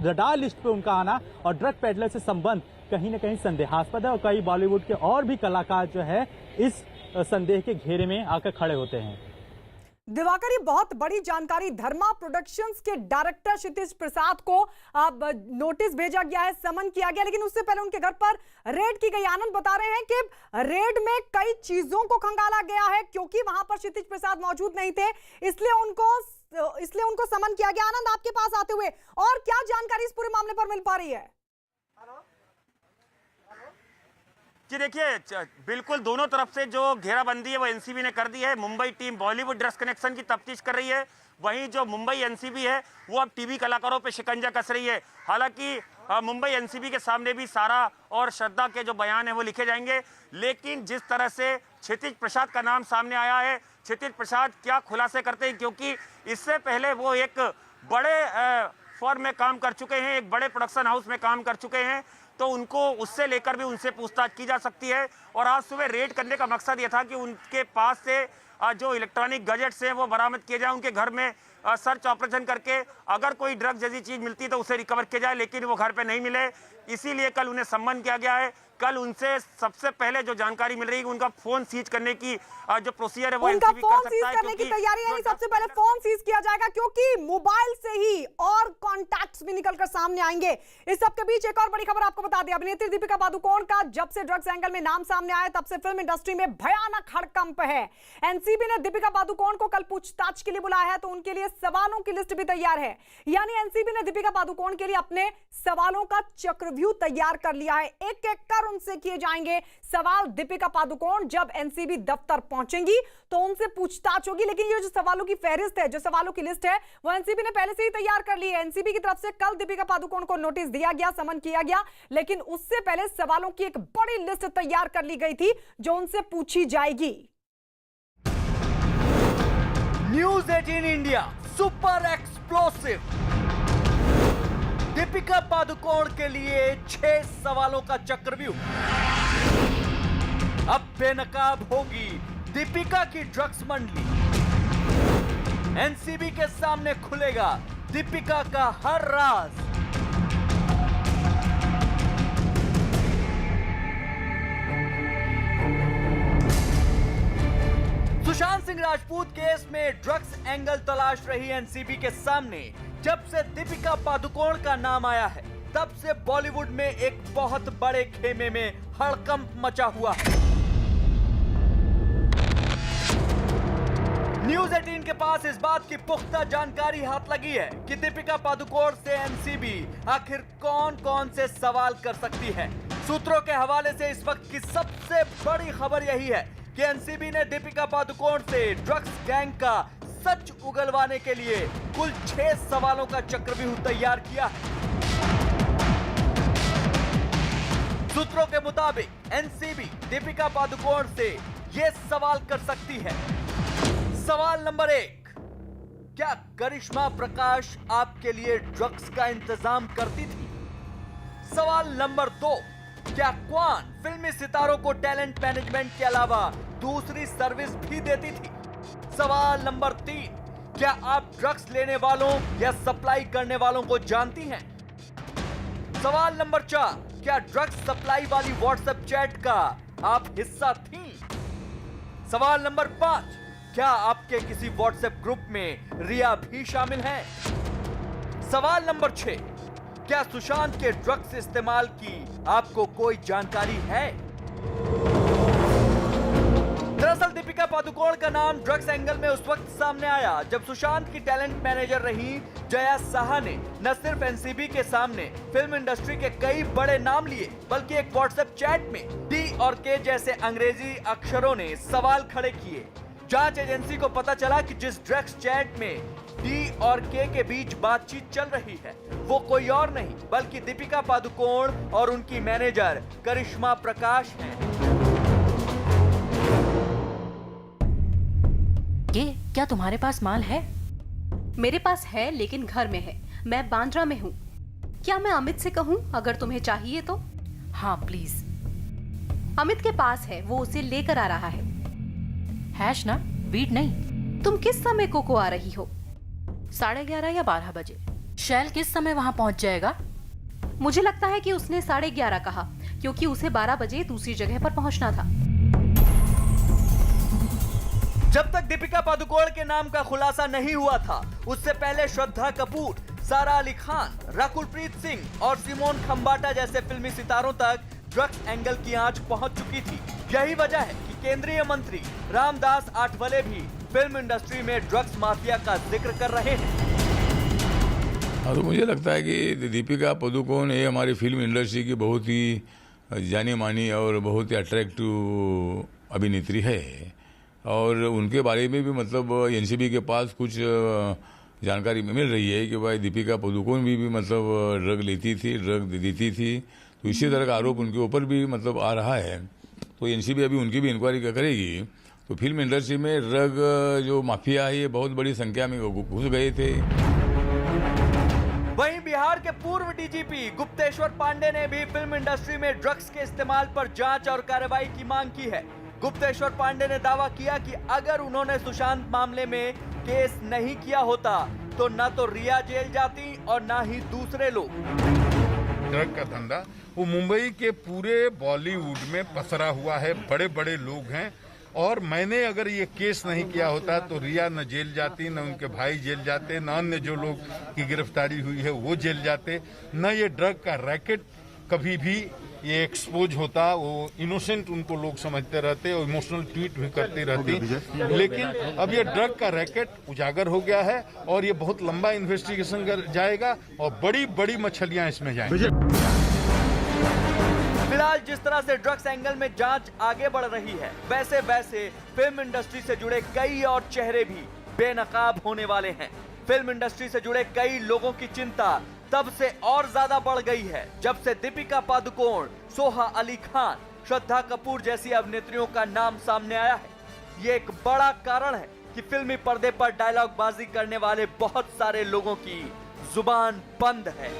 रडार लिस्ट पे उनका आना और ड्रग पैडलर से संबंध कहीं ना कहीं संदेहास्पद है और कई बॉलीवुड के और भी कलाकार जो है इस संदेह के घेरे में आकर खड़े होते हैं। दिवाकर, ये बहुत बड़ी जानकारी, धर्मा प्रोडक्शंस के डायरेक्टर क्षितिज प्रसाद को अब नोटिस भेजा गया है, समन किया गया, लेकिन उससे पहले उनके घर पर रेड की गई। आनंद बता रहे हैं कि रेड में कई चीजों को खंगाला गया है क्योंकि वहां पर क्षितिज प्रसाद मौजूद नहीं थे, इसलिए उनको समन किया गया। आनंद, आपके पास आते हुए और क्या जानकारी इस पूरे मामले पर मिल पा रही है? जी देखिए, बिल्कुल दोनों तरफ से जो घेराबंदी है वो एनसीबी ने कर दी है। Mumbai team Bollywood drugs connection की तफ्तीश कर रही है, वहीं जो मुंबई एनसीबी है वो अब टीवी कलाकारों पे शिकंजा कस रही है। हालांकि मुंबई एनसीबी के सामने भी सारा और श्रद्धा के जो बयान है वो लिखे जाएंगे, लेकिन जिस तरह से क्षितिज प्रसाद का नाम सामने आया है, क्षितिज प्रसाद क्या खुलासे करते हैं, क्योंकि इससे पहले वो एक बड़े फर्म में काम कर चुके हैं, एक बड़े प्रोडक्शन हाउस में काम कर चुके हैं, तो उनको उससे लेकर भी उनसे पूछताछ की जा सकती है। और आज सुबह रेड करने का मकसद ये था कि उनके पास से जो इलेक्ट्रॉनिक गैजेट्स हैं वो बरामद किए जाए, उनके घर में सर्च ऑपरेशन करके अगर कोई ड्रग जैसी चीज मिलती तो उसे रिकवर किया जाए, लेकिन वो घर पे नहीं मिले, इसीलिए कल उन्हें सम्मन किया गया है। कल उनसे सबसे पहले जो जानकारी मिल रही है उनका फोन सीज करने की जो प्रोसीजर है वो उनका एनसीबी फोन कर सीज सकता है, करने की तैयारी, यानी सबसे पहले फोन सीज किया जाएगा क्योंकि मोबाइल से ही और कॉन्टैक्ट्स भी निकलकर सामने आएंगे। इस सब के बीच एक और बड़ी खबर आपको बता दें, अभिनेत्री दीपिका पादुकोण का जब से ड्रग्स एंगल में नाम सामने आया तब से फिल्म इंडस्ट्री में भयानक हड़कंप है। एनसीबी ने दीपिका पादुकोण को कल पूछताछ के लिए बुलाया है, तो उनके लिए सवालों की लिस्ट भी तैयार है। यानी एनसीबी ने दीपिका पादुकोण के लिए अपने सवालों का चक्रव्यूह तैयार कर लिया है, एक एक कर उनसे किए जाएंगे सवाल। दीपिका पादुकोण जब एनसीबी दफ्तर पहुंचेंगी तो उनसे पूछताछ होगी, लेकिन ये जो सवालों की फहरिस्त है, जो सवालों की लिस्ट है, वो एनसीबी ने पहले से ही तैयार कर ली है। एनसीबी की तरफ से कल दीपिका पादुकोण को नोटिस दिया गया, समन किया गया, लेकिन उससे पहले सवालों की एक बड़ी लिस्ट तैयार कर ली गई थी जो उनसे पूछी जाएगी। News 18 India super explosive, Deepika Padukone के लिए 6 सवालों का चक्रव्यूह। अब बेनकाब होगी दीपिका की ड्रग्स मंडली, एनसीबी के सामने खुलेगा दीपिका का हर राज। सुशांत सिंह राजपूत केस में ड्रग्स एंगल तलाश रही एनसीबी के सामने जब से दीपिका पादुकोण का नाम आया है, तब से बॉलीवुड में एक बहुत बड़े खेमे में हड़कंप मचा हुआ है। न्यूज़ 18 के पास इस बात की पुख्ता जानकारी हाथ लगी है कि दीपिका पादुकोण से एनसीबी आखिर कौन कौन से सवाल कर सकती है। सूत्रों के हवाले से इस वक्त की सबसे बड़ी खबर यही है कि एनसीबी ने दीपिका पादुकोण से ड्रग्स गैंग का सच उगलवाने के लिए कुल 6 सवालों का चक्रव्यूह तैयार किया है। सूत्रों के मुताबिक एनसीबी दीपिका पादुकोण से ये सवाल कर सकती है। सवाल नंबर 1, क्या करिश्मा प्रकाश आपके लिए ड्रग्स का इंतजाम करती थी? सवाल नंबर 2, क्या क्वान फिल्मी सितारों को टैलेंट मैनेजमेंट के अलावा दूसरी सर्विस भी देती थी? सवाल नंबर 3, क्या आप ड्रग्स लेने वालों या सप्लाई करने वालों को जानती हैं? सवाल नंबर 4, क्या ड्रग्स सप्लाई वाली व्हाट्सएप चैट का आप हिस्सा थीं? सवाल नंबर 5, क्या आपके किसी व्हाट्सएप ग्रुप में रिया भी शामिल हैं? सवाल नंबर 6, क्या सुशांत के ड्रग्स इस्तेमाल की आपको कोई जानकारी है? दरअसल दीपिका पादुकोण का नाम ड्रग्स एंगल में उस वक्त सामने आया जब सुशांत की टैलेंट मैनेजर रही जया साहा ने न सिर्फ एनसीबी के सामने फिल्म इंडस्ट्री के कई बड़े नाम लिए, बल्कि एक व्हाट्सएप चैट में डी और के जैसे अंग्रेजी अक्षरों ने सवाल खड़े किए। जांच एजेंसी को पता चला कि जिस ड्रग्स चैट में डी और के बीच बातचीत चल रही है वो कोई और नहीं बल्कि दीपिका पादुकोण और उनकी मैनेजर करिश्मा प्रकाश हैं। ये क्या तुम्हारे पास माल है? मेरे पास है लेकिन घर में है। मैं बांद्रा में हूँ। क्या मैं अमित से कहूँ अगर तुम्हें चाहिए तो? हाँ प्लीज। अमित के पास है, वो उसे लेकर आ रहा है। हैश ना, बीट नहीं। तुम किस समय को आ रही हो? 11:30 या 12 बजे। शैल किस समय वहां पहुंच जाएगा? मुझे लगता है कि उसने 11:30 कहा, क्योंकि उसे 12 बजे दूसरी जगह पर पहुंचना था। जब तक दीपिका पादुकोण के नाम का खुलासा नहीं हुआ था, उससे पहले श्रद्धा कपूर, सारा अली खान, रकुलप्रीत सिंह और सिमोन खंबाटा जैसे फिल्मी सितारों तक ड्रग्स एंगल की आंच पहुंच चुकी थी। यही वजह है कि केंद्रीय मंत्री रामदास आठवले भी फिल्म इंडस्ट्री में ड्रग्स माफिया का जिक्र कर रहे हैं। हाँ, तो मुझे लगता है कि दीपिका पादुकोण ये हमारी फिल्म इंडस्ट्री की बहुत ही जानी मानी और बहुत ही अट्रैक्टिव अभिनेत्री है, और उनके बारे में भी मतलब एनसीबी के पास कुछ जानकारी मिल रही है कि भाई दीपिका पादुकोण भी मतलब ड्रग लेती थी, ड्रग देती थी, तो इसी तरह का आरोप उनके ऊपर भी मतलब आ रहा है। तो एनसीबी अभी उनकी भी इंक्वायरी करेगी। तो फिल्म इंडस्ट्री में ड्रग जो माफिया है ये बहुत बड़ी संख्या में घुस गए थे। वहीं बिहार के पूर्व डीजीपी गुप्तेश्वर पांडे ने भी फिल्म इंडस्ट्री में ड्रग्स के इस्तेमाल पर जांच और कार्रवाई की मांग की है। गुप्तेश्वर पांडे ने दावा किया कि अगर उन्होंने सुशांत मामले में केस नहीं किया होता तो न तो रिया जेल जाती और न ही दूसरे लोग। ड्रग का धंधा वो मुंबई के पूरे बॉलीवुड में पसरा हुआ है, बड़े बड़े लोग हैं, और मैंने अगर ये केस नहीं किया होता तो रिया न जेल जाती, न उनके भाई जेल जाते, न अन्य जो लोग की गिरफ्तारी हुई है वो जेल जाते, न ये ड्रग का रैकेट कभी भी ये एक्सपोज होता। वो इनोसेंट उनको लोग समझते रहते और इमोशनल ट्वीट भी करती रहती, लेकिन अब ये ड्रग का रैकेट उजागर हो गया है और ये बहुत लंबा इन्वेस्टिगेशन जाएगा और बड़ी बड़ी मछलियां इसमें जाएंगी। फिलहाल जिस तरह से ड्रग्स एंगल में जांच आगे बढ़ रही है, वैसे वैसे फिल्म इंडस्ट्री से जुड़े कई और चेहरे भी बेनकाब होने वाले हैं। फिल्म इंडस्ट्री से जुड़े कई लोगों की चिंता तब से और ज्यादा बढ़ गई है जब से दीपिका पादुकोण, सोहा अली खान, श्रद्धा कपूर जैसी अभिनेत्रियों का नाम सामने आया है। ये एक बड़ा कारण है कि फिल्मी पर्दे पर डायलॉग बाजी करने वाले बहुत सारे लोगों की जुबान बंद है।